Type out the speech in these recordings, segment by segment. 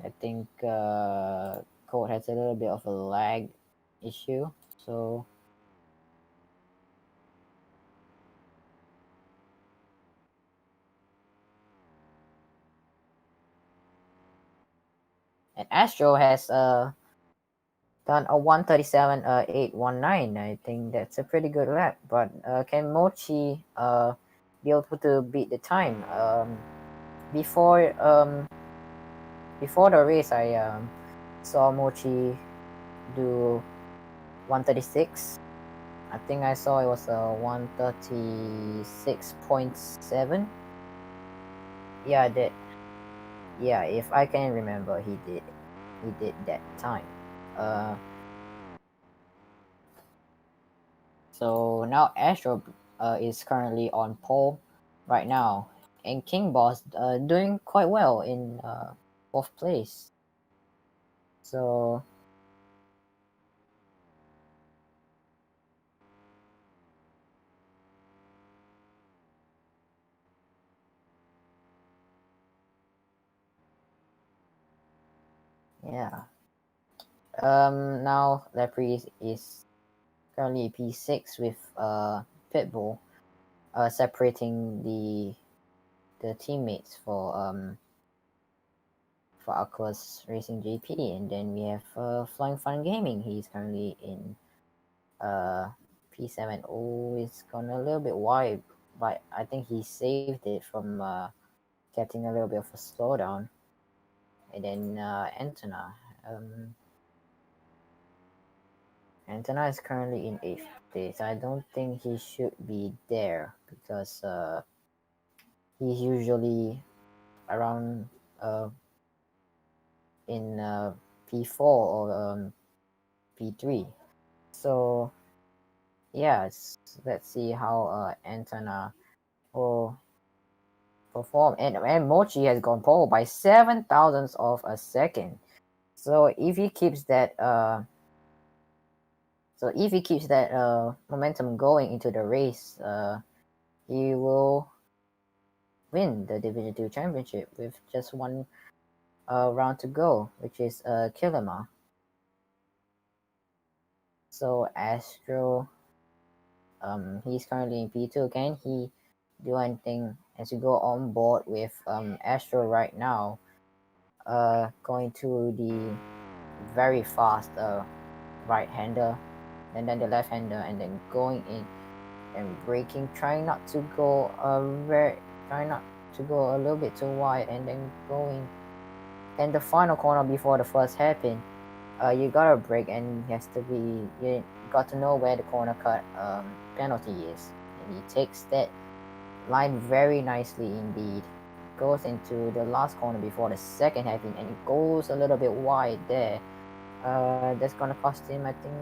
I think code has a little bit of a lag issue. So and Astro has done a 137.819. I think that's a pretty good lap. But can Mochi be able to beat the time? Before before the race, I saw Mochi do 136. I think I saw it was a 136.7. Yeah, that. Yeah, if I can remember, he did that time. Uh, so now Astro is currently on pole right now, and King Boss doing quite well in fourth place. So yeah. Now Lepre is currently P6 with Pitbull, separating the teammates for Aqua's Racing GP, and then we have Flying Fun Gaming. He's currently in P7. Oh, it's gone a little bit wide, but I think he saved it from getting a little bit of a slowdown. And then Antona. Um, Antona is currently in 8th place. I don't think he should be there because he's usually around in P4 or P3. So yes, let's see how Antona will perform. And Mochi has gone pole by 7 thousandths of a second. So if he keeps that momentum going into the race, he will win the Division 2 championship with just one round to go, which is Kilima. So Astro, he's currently in P2. Can he do anything as you go on board with Astro right now? Going to the very fast right-hander, and then the left-hander, and then going in and braking, trying not to go a little bit too wide, and then going in the final corner before the first hairpin. You gotta brake, and you got to know where the corner cut penalty is, and he takes that line very nicely indeed. Goes into the last corner before the second hairpin, and it goes a little bit wide there. That's gonna cost him, I think,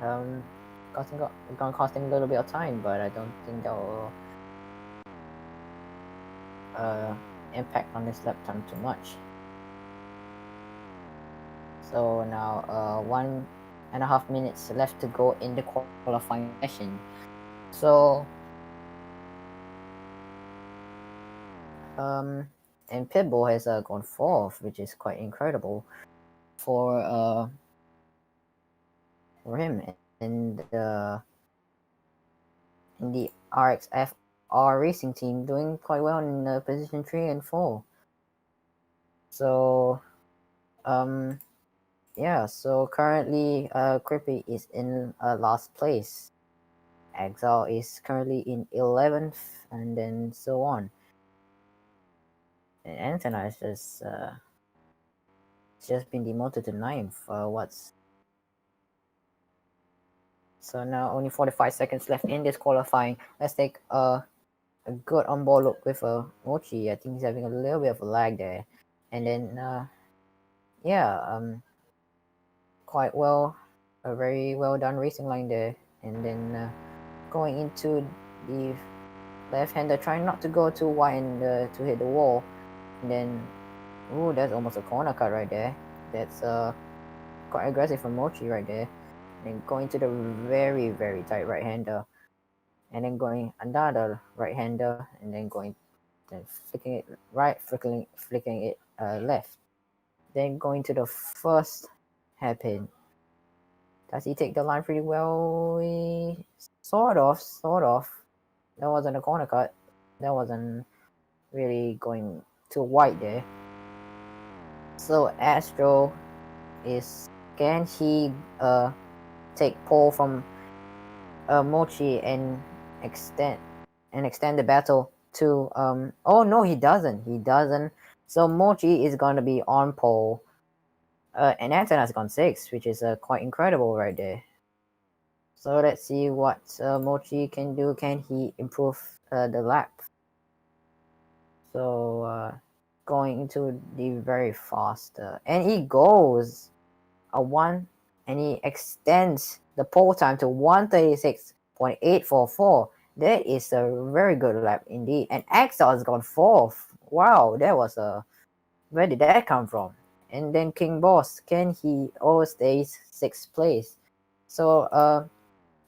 um, gonna cost him a little bit of time, but I don't think that will uh, impact on his lap time too much. So now 1.5 minutes left to go in the qualifying session. So and Pitbull has gone fourth, which is quite incredible for him. And in the RXFR racing team doing quite well in position 3 and 4. So yeah, so currently Creepy is in last place. Exile is currently in 11th, and then so on. And Antona is just been demoted to 9th. What's So now only 45 seconds left in this qualifying. Let's take a good on-board look with Mochi. I think he's having a little bit of a lag there. And then yeah, quite well, a very well done racing line there. And then going into the left-hander, trying not to go too wide and to hit the wall. And then, ooh, that's almost a corner cut right there. That's quite aggressive from Mochi right there. And then going to the very, very tight right-hander. And then going another right-hander. And then going, then flicking it right, flicking it left. Then going to the first hairpin. Does he take the line pretty well? Sort of. That wasn't a corner cut. That wasn't really going too wide there. So Astro can he take pole from Mochi and extend the battle to oh no, he doesn't. So Mochi is gonna be on pole, and Antona's gone 6, which is quite incredible right there. So let's see what Mochi can do. Can he improve the lap? So going into the very fast, and he goes a 1, and he extends the pole time to 1:36.844. That is a very good lap indeed. And Axel has gone 4th. Wow, that was where did that come from? And then King Boss, can he stays 6th place? So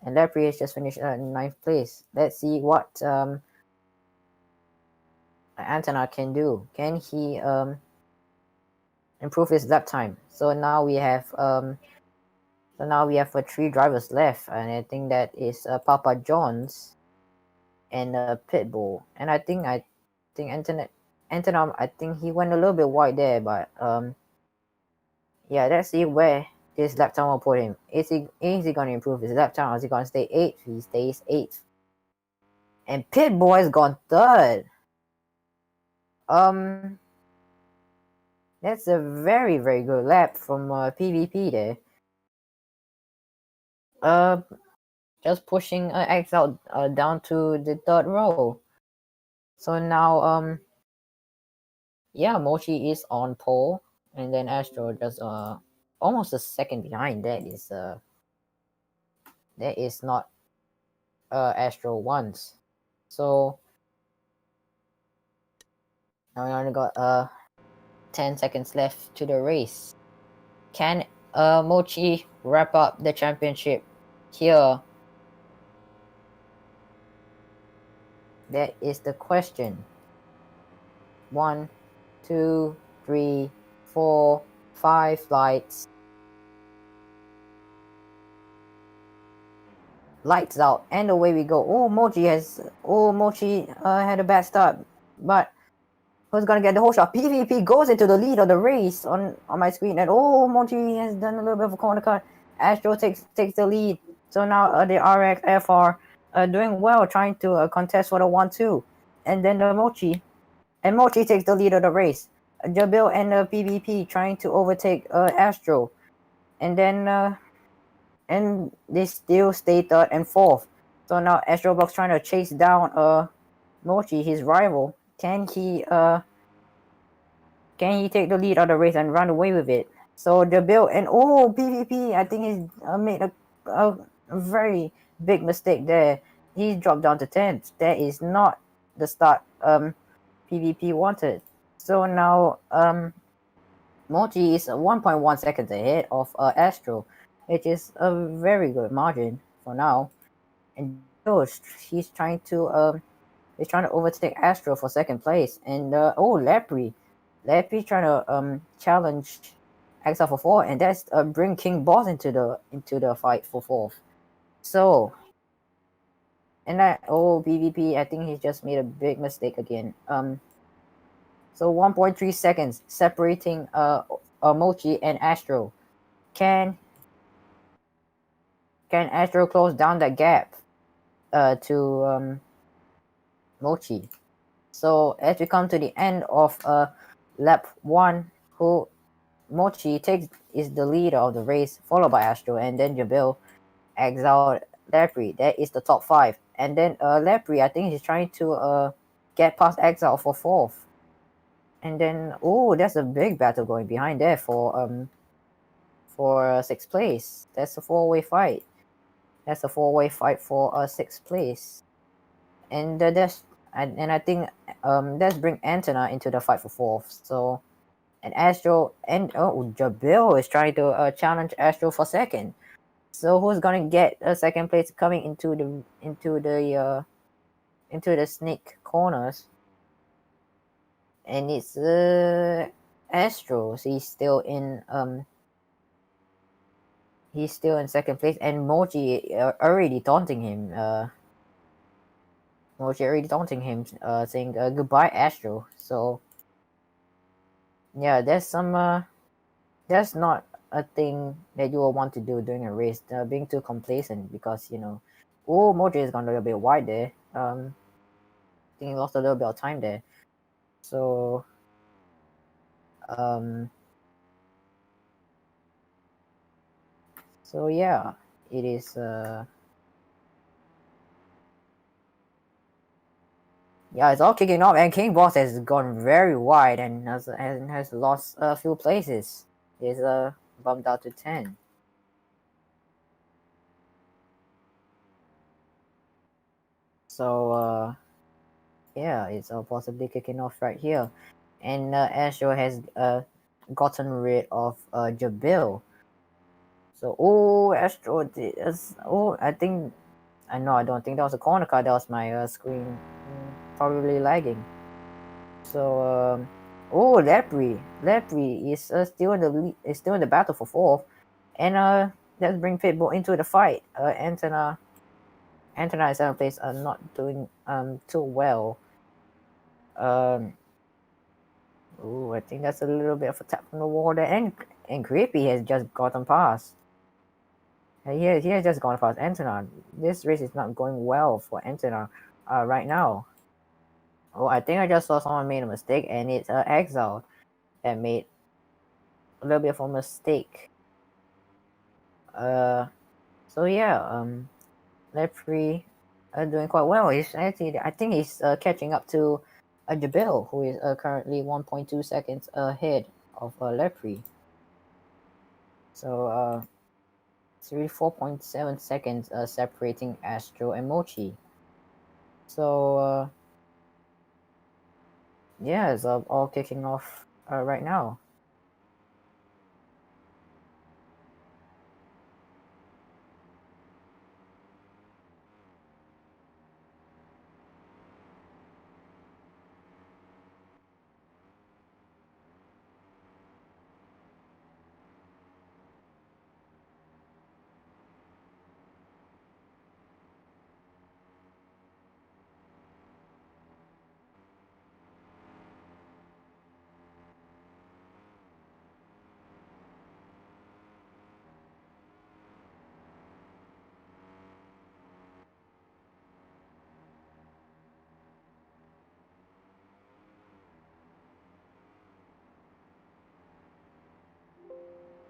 and Lepre has just finished in 9th place. Let's see what Antona can do. Can he improve his lap time? So now we have 3 drivers left, and I think that is Papa John's and Pitbull. And I think Antona, I think he went a little bit wide there, but yeah, let's see where this lap time will put him. Is he gonna improve his lap time, or is he gonna stay 8th? He stays 8th. And Pitbull has gone 3rd. That's a very, very good lap from PvP there. Just pushing X out down to the 3rd row. So now yeah, Mochi is on pole, and then Astro just almost a second behind. That is not Astro once. So now we only got 10 seconds left to the race. Can Mochi wrap up the championship here? That is the question. 1, 2, 3, 4, 5 lights. Lights out, and away we go. Oh, Mochi had a bad start, but who's gonna get the whole shot? PvP goes into the lead of the race on my screen, and oh, Mochi has done a little bit of a corner cut. Astro takes the lead. So now the RX FR doing well, trying to contest for the 1-2, and then Mochi takes the lead of the race. Jabil and PvP trying to overtake Astro, and then and they still stay 3rd and 4th. So now ROBLOX trying to chase down Mochi, his rival. Can he take the lead of the race and run away with it? So Jabil and PvP, I think he's made a very big mistake there. He dropped down to 10th. That is not the start PvP wanted. So now Mochi is 1.1 seconds ahead of Astro, which is a very good margin for now. And he's trying to overtake Astro for 2nd place. And Lepre trying to challenge XL for 4, and that's bring King Boss into the fight for 4th. So, and that PvP, I think he just made a big mistake again. So 1.3 seconds separating Mochi and Astro. Can Astro close down that gap to Mochi? So as we come to the end of lap 1, who Mochi is the leader of the race, followed by Astro, and then Jabil, Exile, Lepre. That is the top 5. And then Lepre, I think he's trying to get past Exile for 4th. And then that's a big battle going behind there for 6th place. That's a 4-way fight. That's a 4-way fight for 6th place. And I think let's bring Antona into the fight for 4th. So, and Astro and Jabil is trying to challenge Astro for 2nd. So who's gonna get a 2nd place coming into the snake corners? And it's Astros, he's still in second place, and Mochi already taunting him. Mochi already taunting him, saying goodbye, Astro. So yeah, that's not a thing that you will want to do during a race. Being too complacent, because oh, Mochi is gone a little bit wide there. I think he lost a little bit of time there. So um, so yeah, it is. Yeah, it's all kicking off, and King Boss has gone very wide and has lost a few places. He's bumped out to 10. So yeah, it's possibly kicking off right here, and Astro has gotten rid of Jabil. So Astro I don't think that was a corner car. That was my screen probably lagging. So Lepre is still in the is still in the battle for fourth, and let's bring Pitbull into the fight. Antona is seventh place, not doing too well. Um, I think that's a little bit of a tap from the wall there, and Creepy has just gotten past. He has just gone past Antona. This race is not going well for Antona right now. Oh, I think I just saw someone made a mistake, and it's Exile that made a little bit of a mistake. Uh, so yeah, Lepre doing quite well. I think he's catching up to Jabil, who is currently 1.2 seconds ahead of Lepre. So it's really 4.7 seconds separating Astro and Mochi. So yeah, it's all kicking off right now.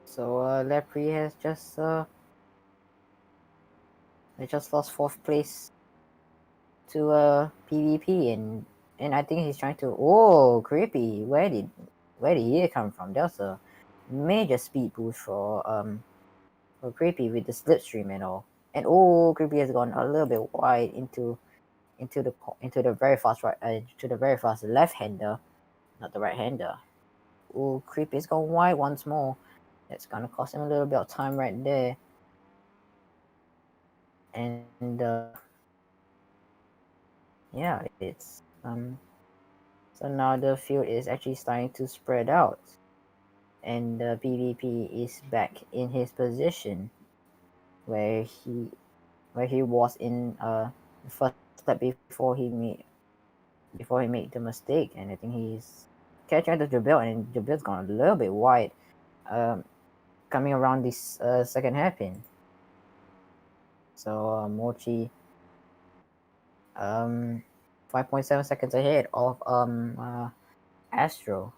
So Lepre has just they just lost fourth place to PvP, and I think he's trying to. Oh, Creepy! Where did he come from? That was a major speed boost for Creepy with the slipstream and all. And Creepy has gone a little bit wide into the very fast to the very fast left hander, not the right hander. Creepy's gone wide once more. That's gonna cost him a little bit of time right there. And yeah, it's so now the field is actually starting to spread out, and the PvP is back in his position where he was in the first step before he made the mistake, and I think he's catching up to Jabil, and Jabil's gone a little bit wide, coming around this second hairpin. So Mochi 5.7 seconds ahead of Astro.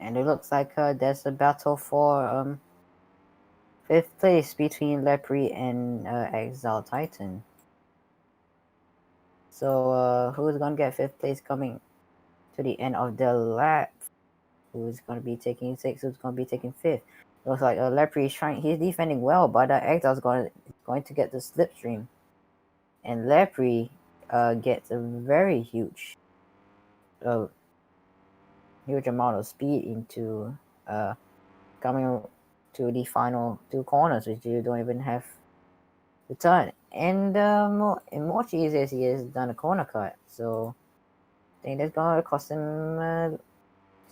And it looks like there's a battle for 5th place between Lepre and Exile Titan. So who's gonna get 5th place coming to the end of the lap? Who's gonna be taking 6th? Who's gonna be taking 5th? Looks like Lepre is trying. He's defending well, but Exile's going to get the slipstream, and Lepre gets a very uh, huge amount of speed into coming to the final 2 corners, which you don't even have to turn. And Mochi says he has done a corner cut, so I think that's gonna cost him.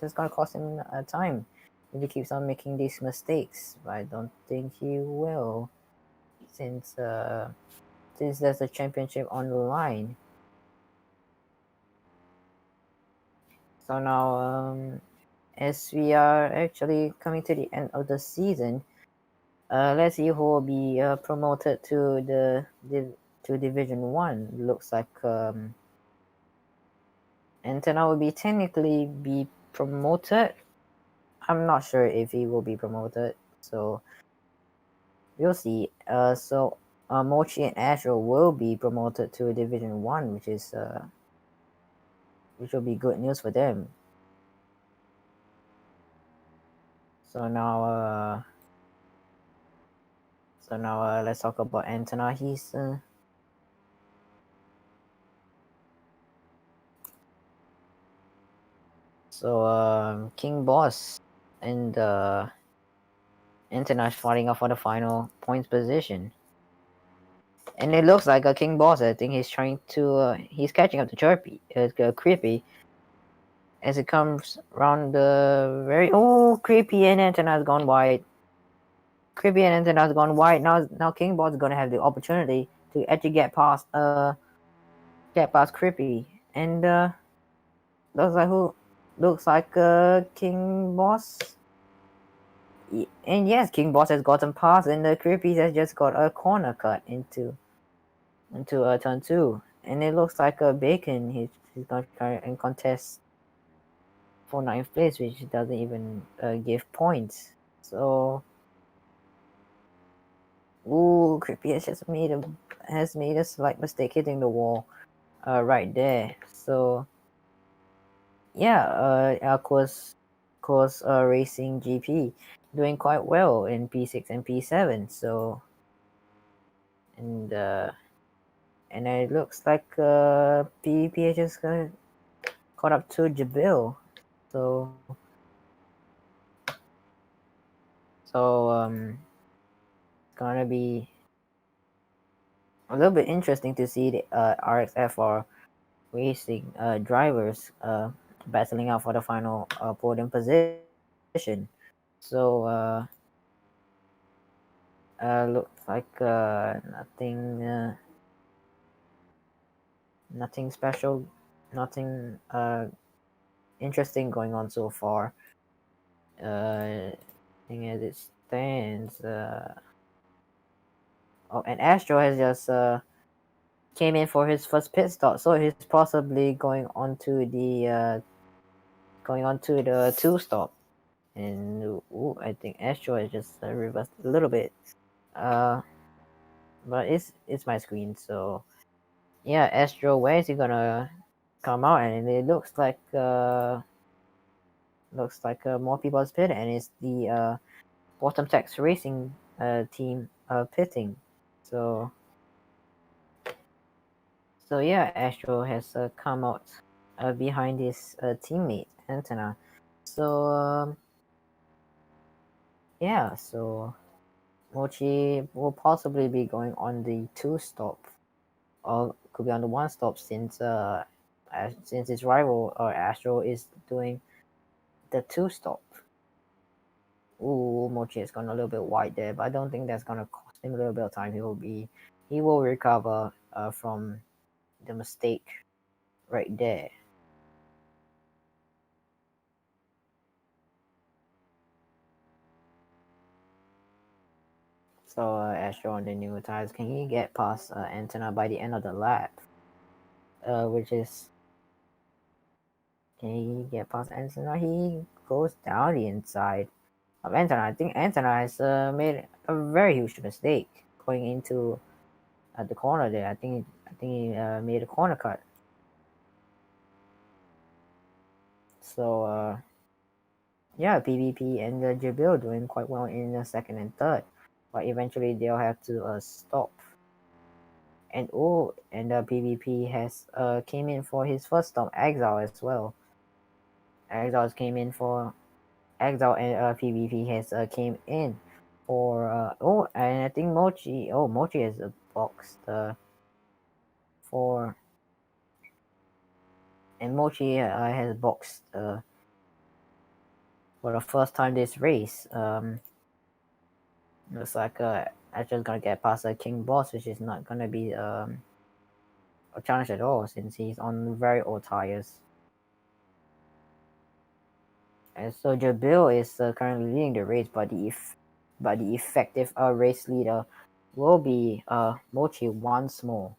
Just gonna cost him time if he keeps on making these mistakes. But I don't think he will, since there's a championship on the line. So now, as we are actually coming to the end of the season, let's see who will be promoted to to Division 1. Looks like Antenna will be technically be promoted. I'm not sure if he will be promoted, so we'll see. So Mochi and Astro will be promoted to Division 1, which will be good news for them. So now let's talk about Antenna. He's so King Boss and Antenna is fighting up for the final points position. And it looks like a King Boss. I think he's trying to he's catching up to Chirpy, Creepy, as it comes around the very Creepy and Antenna's gone wide. Creepy and Antenna's gone wide. Now King Boss is gonna have the opportunity to actually get past Creepy. And looks like King Boss. And yes, King Boss has gotten past, and the Creepy has just got a corner cut into turn 2. And it looks like Bacon he's gonna try and contest for 9th place, which doesn't even give points. So Creepy has made a slight mistake hitting the wall right there. So yeah, our course racing GP doing quite well in P6 and P7. So and it looks like PPH is caught up to Jabil. So it's gonna be a little bit interesting to see the RXFR racing drivers battling out for the final podium position. So looks like nothing special, nothing interesting going on so far. Thing as it stands. And Astro has just came in for his first pit stop, so he's possibly going on to the 2 stop. And I think Astro has just reversed a little bit. But it's my screen, so yeah, Astro, where is he gonna come out? And it looks like more people is pitting, and it's the Bottom Text Racing team pitting. So yeah, Astro has come out behind his teammate Antenna. So yeah, so Mochi will possibly be going on the 2 stop, or could be on the 1 stop, since his rival Astro is doing the 2 stop. Mochi has gone a little bit wide there, but I don't think that's gonna cost him a little bit of time. He will recover from the mistake right there. So Astro on the new tires, can he get past Antenna by the end of the lap? Which is He get past Antenna. He goes down the inside of Antenna. I think Antenna has made a very huge mistake going into the corner there. I think he made a corner cut. So yeah, PvP and Jabil doing quite well in the second and third, but eventually they'll have to stop. And PvP has came in for his first stop. Exile as well. Exile came in for Exile, and PvP has came in for and I think Mochi has boxed for and Mochi has boxed for the first time this race. Looks like Asher's gonna get past a King Boss, which is not gonna be a challenge at all since he's on very old tires. And so Jabil is currently leading the race, but the effective race leader will be Mochi once more.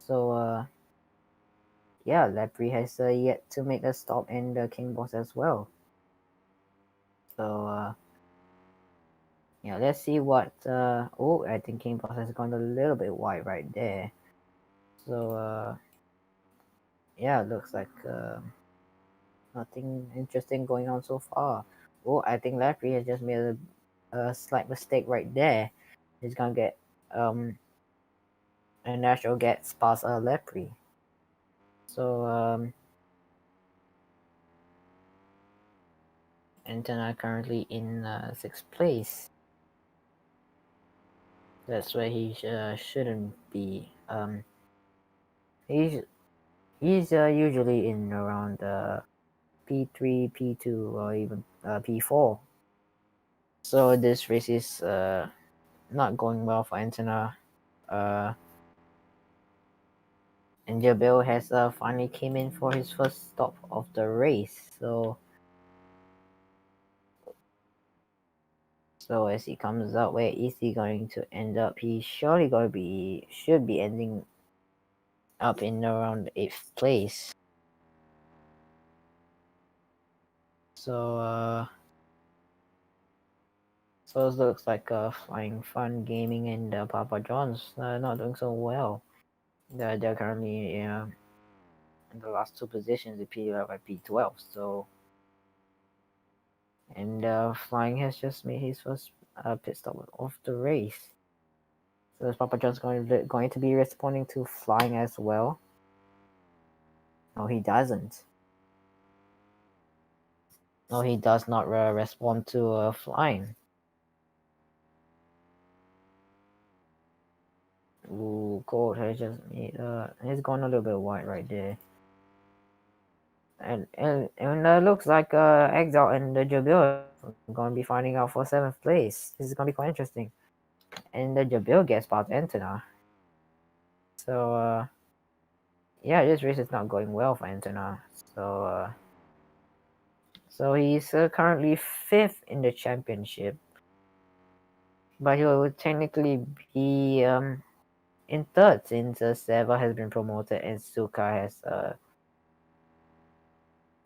So yeah, Lepri has yet to make a stop in the King Boss as well. So yeah, let's see what I think King Boss has gone a little bit wide right there. So yeah, looks like nothing interesting going on so far. I think Lepri has just made a slight mistake right there. He's gonna get and Nashville gets past Lepri. So Antenna currently in 6th place. That's where he shouldn't be. He's usually in around P3, P2, or even P4. So this race is not going well for Antenna. And Jabil has finally came in for his first stop of the race. So as he comes out, where is he going to end up? He's surely should be ending up in around 8th place. So so it looks like Flying Fun Gaming and Papa John's not doing so well. They're currently in the last two positions in P11 and P12. So and Flying has just made his first pit stop of the race. So is Papa John's going to be responding to Flying as well? No, he doesn't. No, he does not respond to Flying. Ooh, Gold has just made he's gone a little bit wide right there. And looks like Exile and Jabil are gonna be finding out for 7th place. This is gonna be quite interesting. And Jabil gets past Antenna. So yeah, this race is not going well for Antenna. So he's currently 5th in the championship, but he will technically be in 3rd since Seva has been promoted and Suka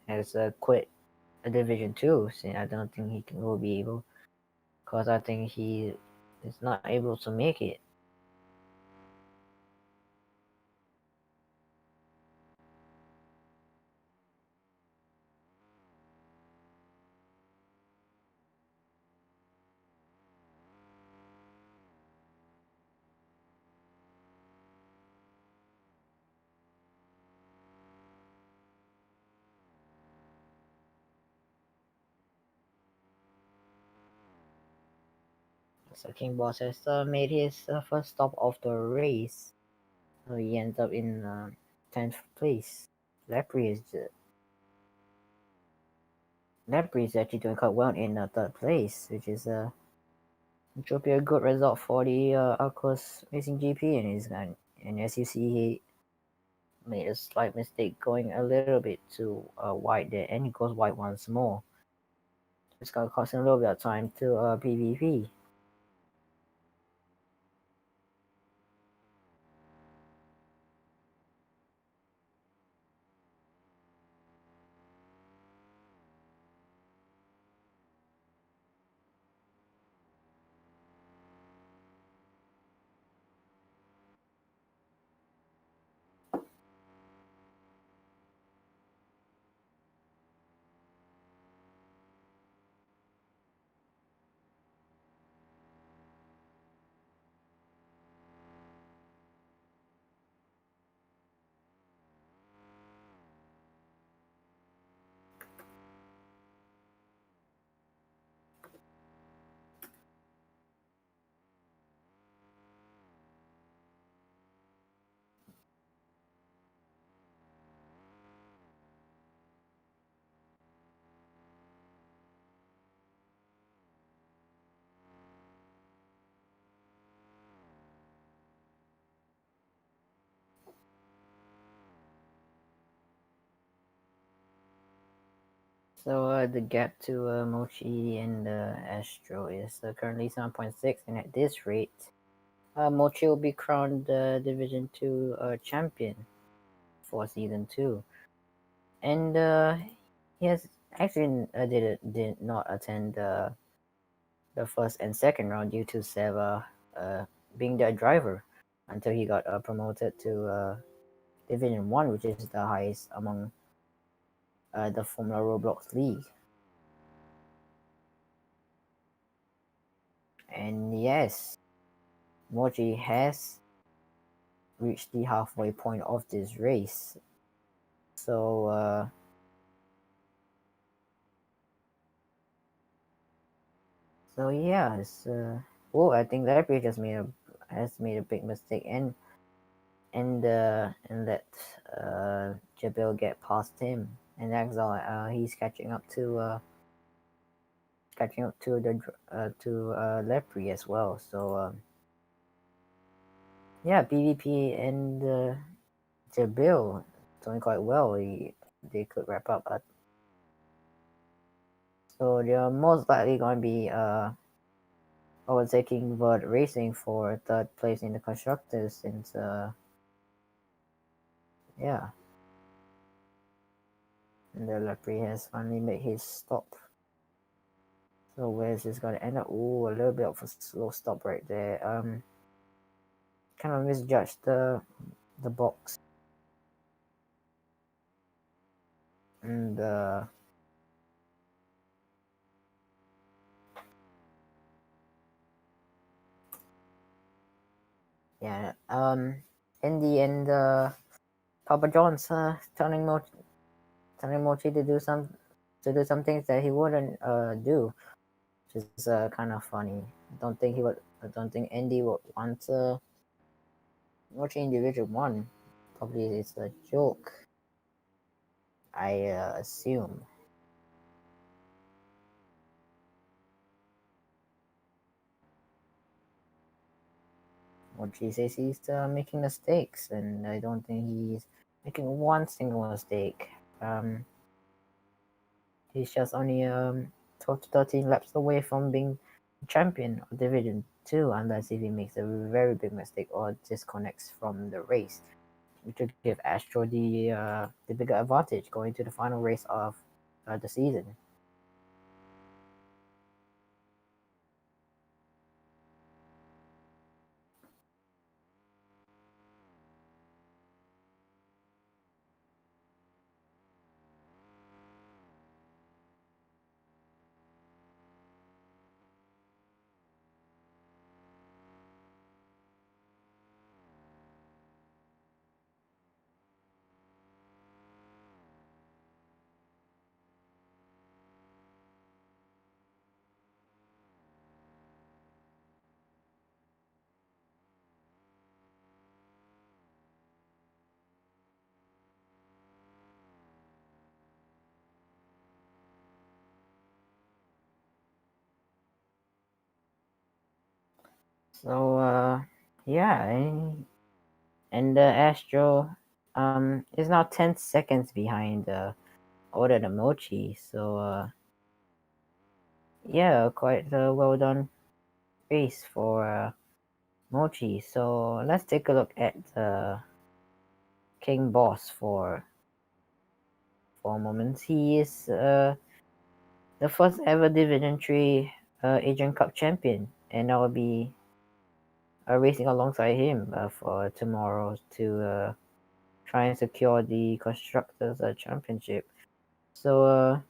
has quit a Division 2. So I don't think will be able, because I think he is not able to make it. So King Boss has made his first stop of the race. So he ends up in 10th place. Lepri is actually doing quite well in 3rd place, which will be a good result for the Arcos Racing GP. And as you see, he made a slight mistake going a little bit too wide there, and he goes wide once more. It's gonna cost him a little bit of time to PvP. So the gap to Mochi and Astro is currently 7.6, and at this rate, Mochi will be crowned Division 2 champion for season 2. And he has actually did not attend the first and second round due to Seva being the driver until he got promoted to Division 1, which is the highest among the Formula Roblox League. And yes, Mochi has reached the halfway point of this race. So yeah, I think Larry has made a big mistake and let Jabil get past him. And Exile, he's catching up to Lepre as well. So yeah, PvP and Jabil doing quite well. They could wrap up. So they're most likely going to be overtaking Vert Racing for third place in the constructors since yeah, and the Lepre has finally made his stop. So where's this gonna end up? Ooh, a little bit of a slow stop right there. Kind of misjudged the box. And yeah, in the end, Papa John's telling Mochi to do some things that he wouldn't do, which is kind of funny. I don't think Andy would want Mochi in Division 1. Probably it's a joke, I assume. Mochi says he's making mistakes, and I don't think he's making one single mistake. He's just only 12 to 13 laps away from being champion of Division 2, unless if he makes a very big mistake or disconnects from the race, which would give Astro the bigger advantage going to the final race of the season. So yeah, and Astro is now 10 seconds behind Oda the Mochi. So yeah, quite a well done race for Mochi. So let's take a look at King Boss for a moment. He is the first ever Division 3 Asian Cup champion, and I will be racing alongside him for tomorrow to try and secure the Constructors Championship. So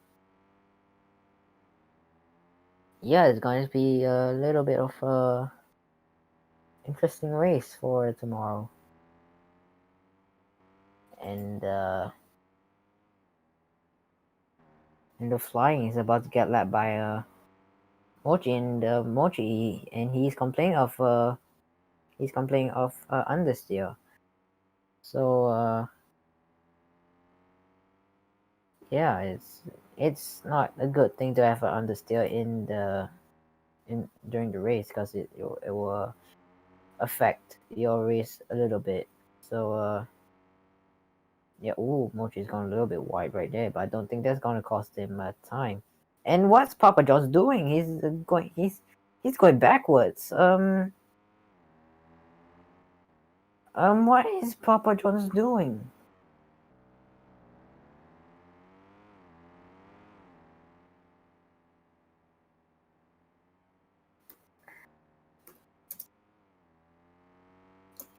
yeah, it's going to be a little bit of a interesting race for tomorrow. And the flying is about to get lapped by Mochi, and he's complaining of understeer. So yeah, it's not a good thing to have an understeer in during the race, because it will affect your race a little bit. So Yeah, ooh, Mochi's gone a little bit wide right there, but I don't think that's gonna cost him time. And what's Papa John's doing? He's going backwards. What is Papa John's doing?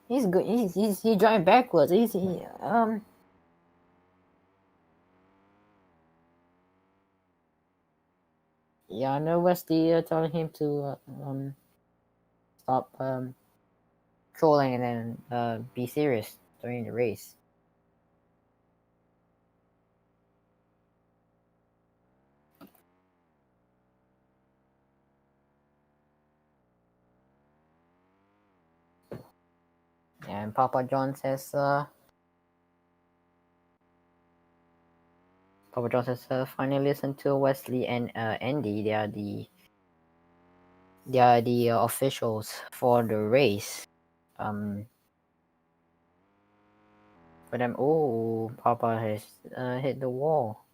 He's good. He's driving backwards. Yeah, I know Wesley telling him to stop trolling and then be serious during the race. And Papa John says finally listen to Wesley and Andy. They are the officials for the race. Um, for them, oh, Papa has hit the wall.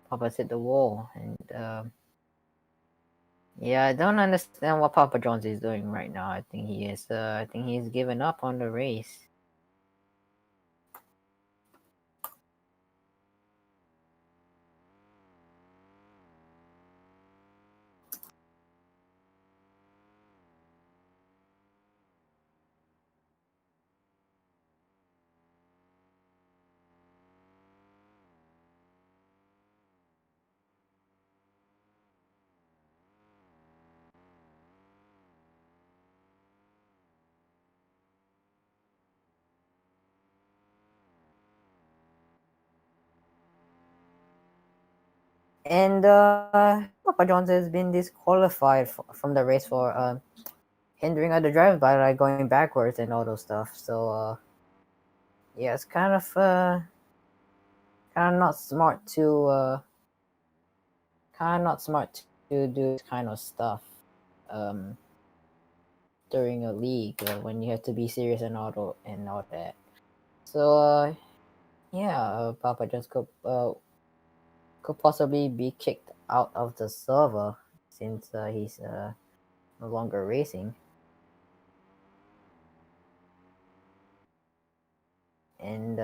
Papa's hit the wall, and yeah, I don't understand what Papa John's is doing right now. I think he is. I think he's given up on the race. And Papa John's has been disqualified from the race for hindering other drivers by like going backwards and all those stuff. So yeah, it's kind of not smart to do this kind of stuff um during a league when you have to be serious and all that. So yeah, Papa John's could possibly be kicked out of the server since he's no longer racing. And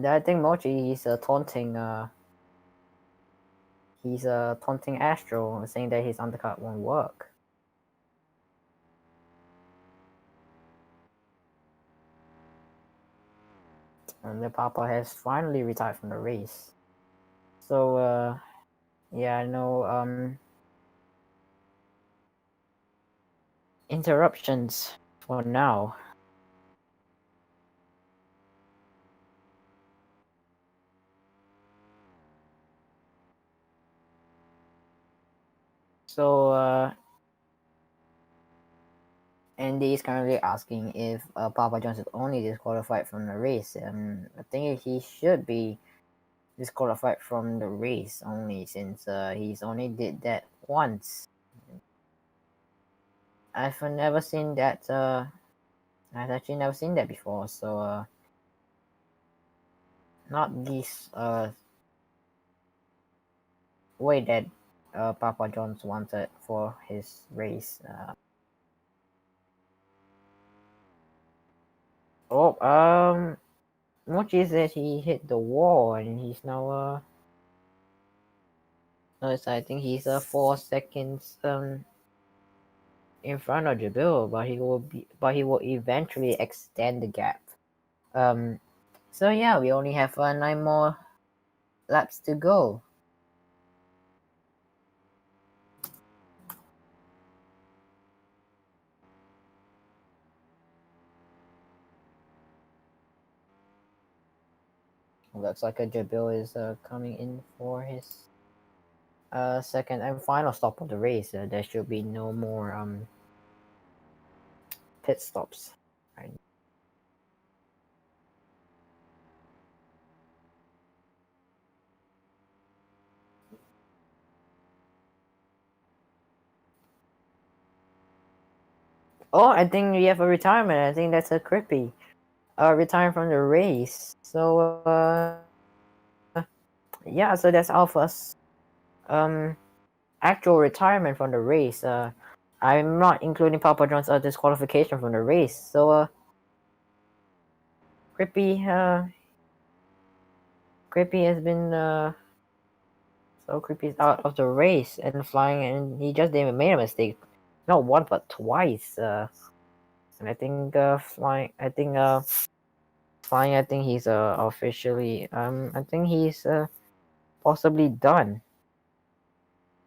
I think Mochi he's taunting Astro, saying that his undercut won't work. And the Papa has finally retired from the race. So yeah, no interruptions for now. So Andy is currently asking if Papa John's is only disqualified from the race. I think he should be disqualified from the race only since he's only did that once. I've never seen that. I've actually never seen that before. So not this way that Papa John's wanted for his race. Oh, Mochi said he hit the wall and he's now no, I think he's 4 seconds in front of Jabil, but he will eventually extend the gap. Um, so yeah, we only have 9 more laps to go. Looks like a Jabil is coming in for his second and final stop of the race. There should be no more pit stops. Right. Oh, I think we have a retirement. I think that's a creepy. Retiring from the race. So yeah, so that's Alpha's um actual retirement from the race. I'm not including Papa John's disqualification from the race. So creepy creepy has been so creepy is out of the race and flying, and he just didn't made a mistake, not once but twice. And I think flying. I think he's officially I think he's possibly done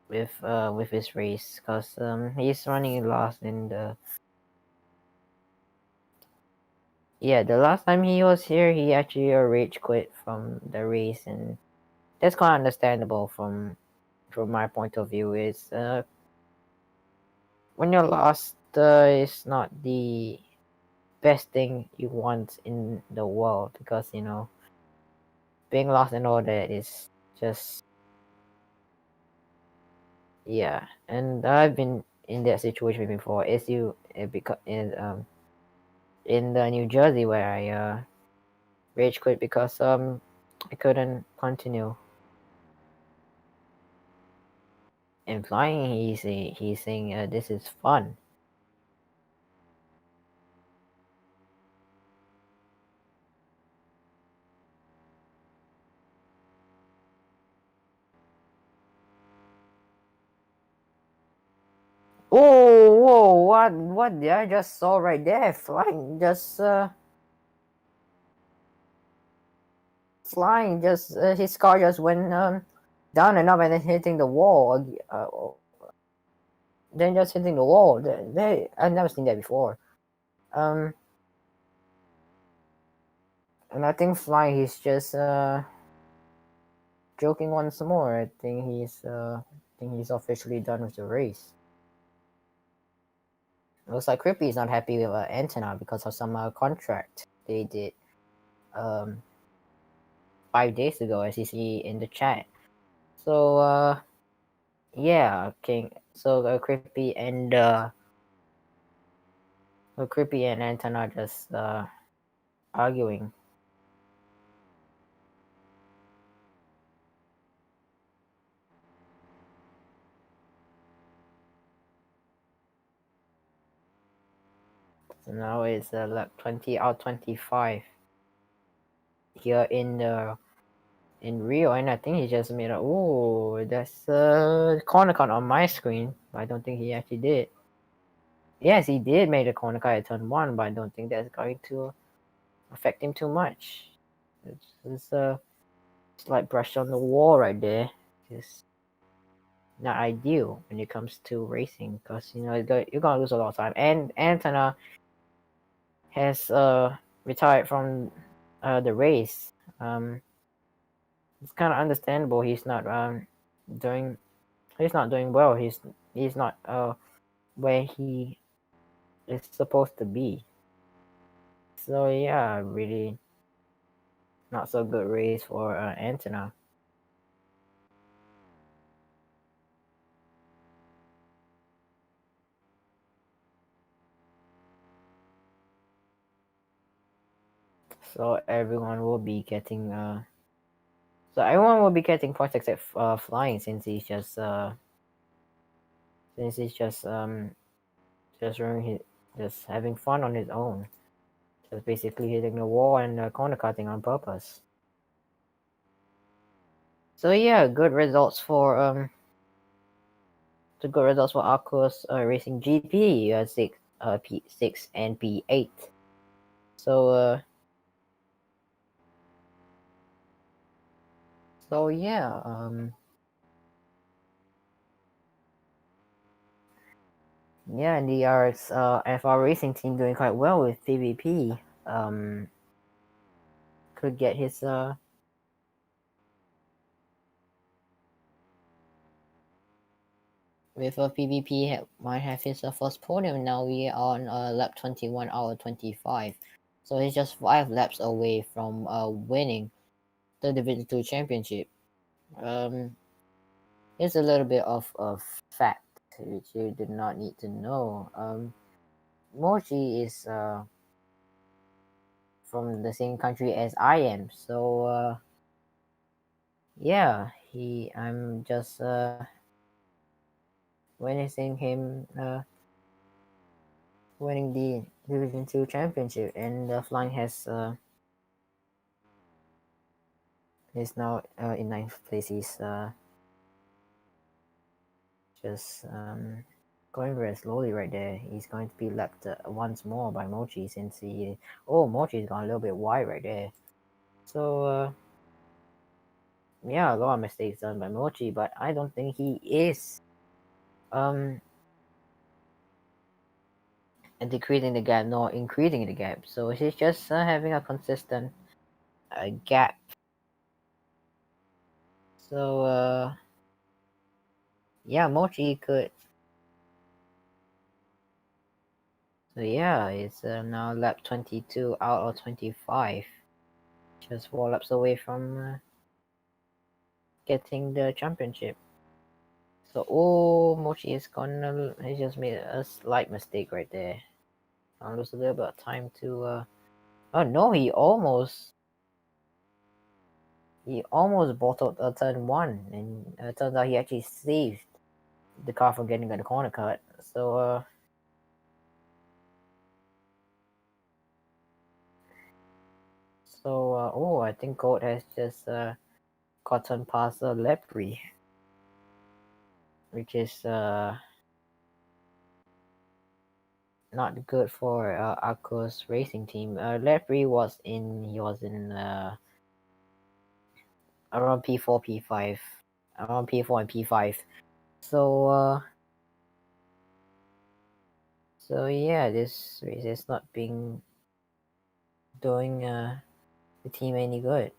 with his race, because he's running last in the the last time he was here he actually rage quit from the race, and that's quite understandable from my point of view. Is when you're lost is not the best thing you want in the world, because being lost and all that is just and I've been in that situation before. As you because in the New Jersey where I rage quit because I couldn't continue in flying. He's saying this is fun. Oh, whoa, what did I just saw right there? Flying, just his car just went down and up and then hitting the wall. Then just hitting the wall. I've never seen that before. Um, and I think flying, he's just joking once more. I think he's officially done with the race. Looks like Crippy is not happy with Antenna because of some contract they did um 5 days ago, as you see in the chat. So yeah, King. So Creepy and Antenna just arguing. So now it's lap 20 out 25 here in Rio, and I think he just made a that's corner cut on my screen, but I don't think he actually did. Yes, he did make a corner cut at turn 1, but I don't think that's going to affect him too much. It's a slight brush on the wall right there. Just not ideal when it comes to racing, because you're gonna lose a lot of time. And Antenna has retired from the race. It's kind of understandable. Doing he's not doing well. He's not where he is supposed to be. So yeah, really not so good race for Antenna. So everyone will be getting points except flying, since he's just just running just having fun on his own, just basically hitting the wall and corner cutting on purpose. So yeah, good results for Aqua's Racing GP, P6 and P8. So yeah, and the RX FR Racing team doing quite well with PvP. Could get his with a PvP might have his first podium. Now we are on lap 21 hour 25, so he's just 5 laps away from winning the Division 2 championship. Here's a little bit of fact which you did not need to know. Mochi is from the same country as I am, so yeah, I'm just witnessing him winning the Division 2 championship, and Flying is now in ninth place. He's just going very slowly right there. He's going to be left once more by Mochi, since Mochi's gone a little bit wide right there. So yeah, a lot of mistakes done by Mochi, but I don't think he is um decreasing the gap nor increasing the gap. So he's just having a consistent gap. So yeah, Mochi could. So yeah, it's now lap 22 out of 25, just 4 laps away from getting the championship. So Mochi is gonna. He just made a slight mistake right there. I'll lose a little bit of time to. Oh no, he almost bottled a turn one, and it turns out he actually saved the car from getting the corner cut. So I think Gold has just gotten past Lepri, which is not good for Akko's racing team. Lepri was in around P4, P5, around P4 and P5. So yeah, this race is not doing the team any good.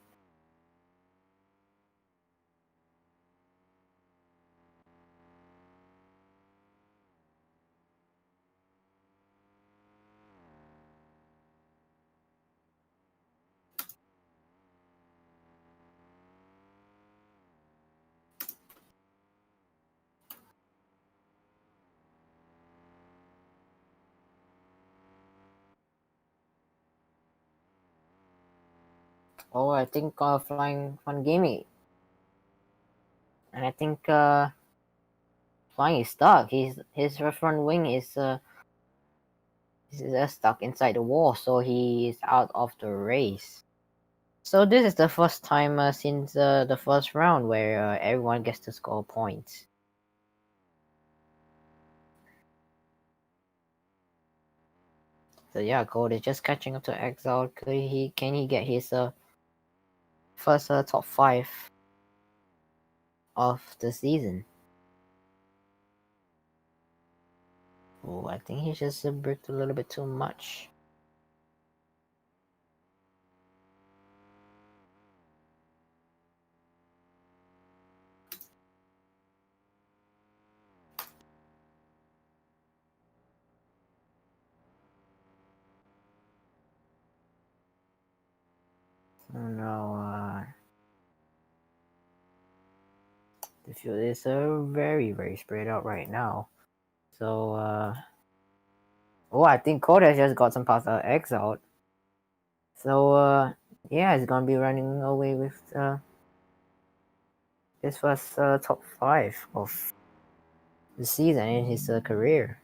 Oh, I think Flying Fun Gaming, and I think Flying is stuck. His front wing is stuck inside the wall, so he is out of the race. So this is the first time since the first round where everyone gets to score points. So yeah, Gold is just catching up to Exile. Can he get his first top 5 of the season? Oh, I think he just bricked a little bit too much. Oh no, the field is very, very spread out right now. So, I think Code has just got some past Exile. So, yeah, he's gonna be running away with his first top 5 of the season in his career.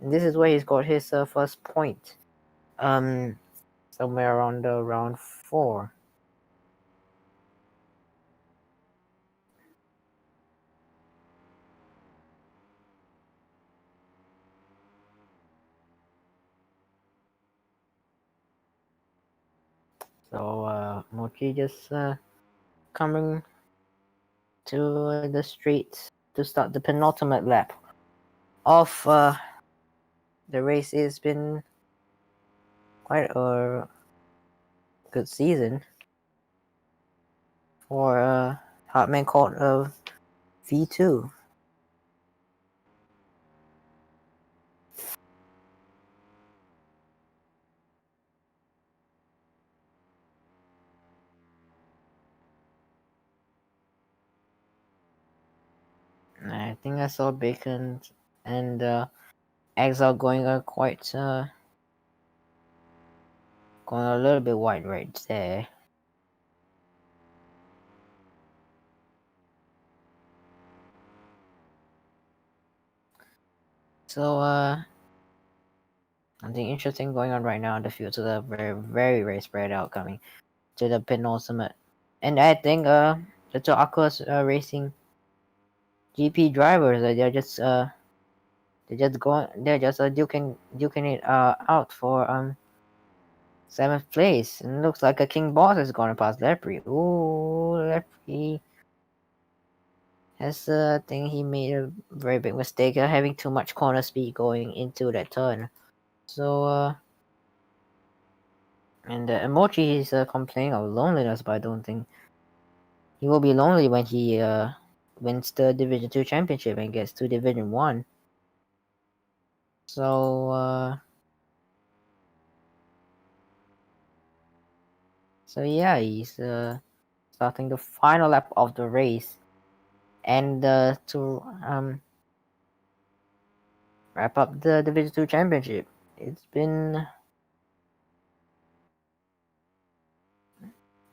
And this is where he's got his first point. Somewhere around round 4. So, Mochi just coming to the streets to start the penultimate lap of the race. Has been quite a good season for Hartman called V2. I think I saw Bacon and eggs are going quite going a little bit wide right there. So something interesting going on right now in the field. So the very spread out coming to the penultimate, and I think the two Aquas Racing GP drivers they're just going they're just duking it out for 7th place, and it looks like a King Boss is going to pass Lepre. Ooh, Lepre has I think he made a very big mistake having too much corner speed going into that turn. So and Emoji is complaining of loneliness, but I don't think he will be lonely when he wins the Division 2 championship and gets to Division 1. So yeah, he's starting the final lap of the race, and to wrap up the Division 2 championship,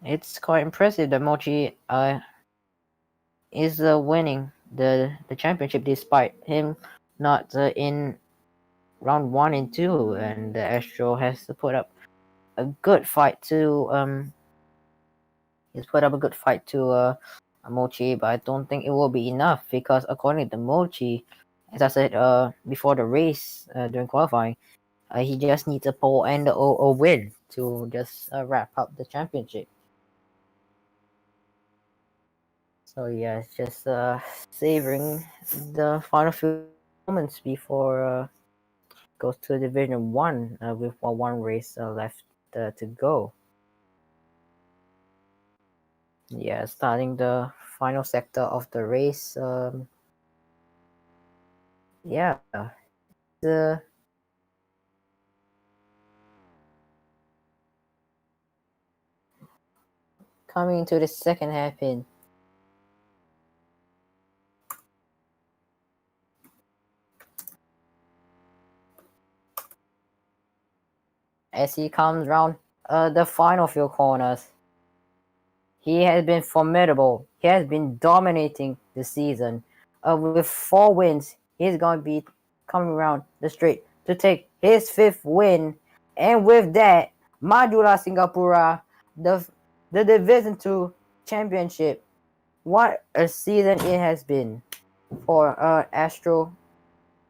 it's quite impressive that Mochi is winning the championship despite him not in round 1 and 2, and the Astro has to put up a good fight to Mochi, but I don't think it will be enough because according to Mochi, as I said before the race during qualifying, he just needs a pole and a win to just wrap up the championship. So yeah, it's just savoring the final few moments before goes to Division 1 with one race left to go. Yeah, starting the final sector of the race. Yeah, the coming into the second hairpin. As he comes round the final few corners, he has been formidable. He has been dominating the season. With 4 wins, he's going to be coming around the straight to take his 5th win. And with that, Madula Singapura, the Division 2 championship. What a season it has been for Astro.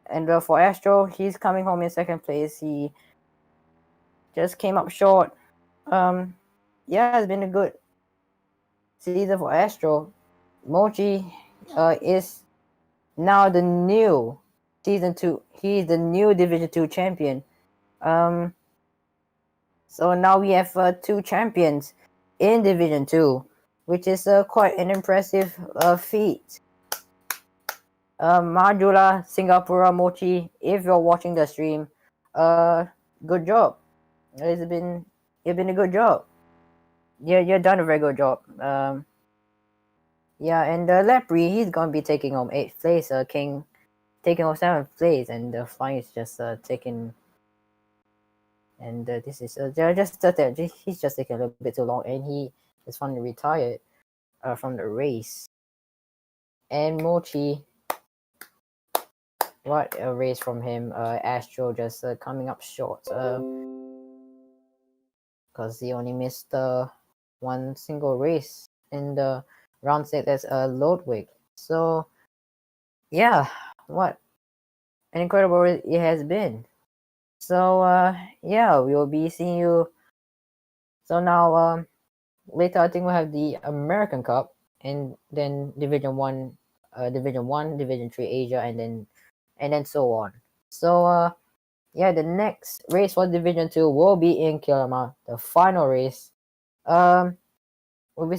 And for Astro, he's coming home in 2nd place. He just came up short. Yeah, it's been a good season for Astro. Mochi is now the new season 2. He's the new Division 2 champion. So now we have 2 champions in Division 2, which is quite an impressive feat. Majula Singapura Mochi, if you're watching the stream, good job. It's been a good job. Yeah, you've done a very good job. Yeah, and Lepre, he's gonna be taking home 8th place. King taking home 7th place, and the flying is just taking. And this is he's just taking a little bit too long, and he is finally retired from the race. And Mochi, what a race from him. Astro just coming up short because he only missed one single race in the round 6 as Lodwig. So yeah, what an incredible race it has been. So yeah, we will be seeing you. So now later I think we'll have the American Cup, and then Division 1, Division 3 Asia, and then so on. So yeah, the next race for Division 2 will be in Kilama, the final race. We'll be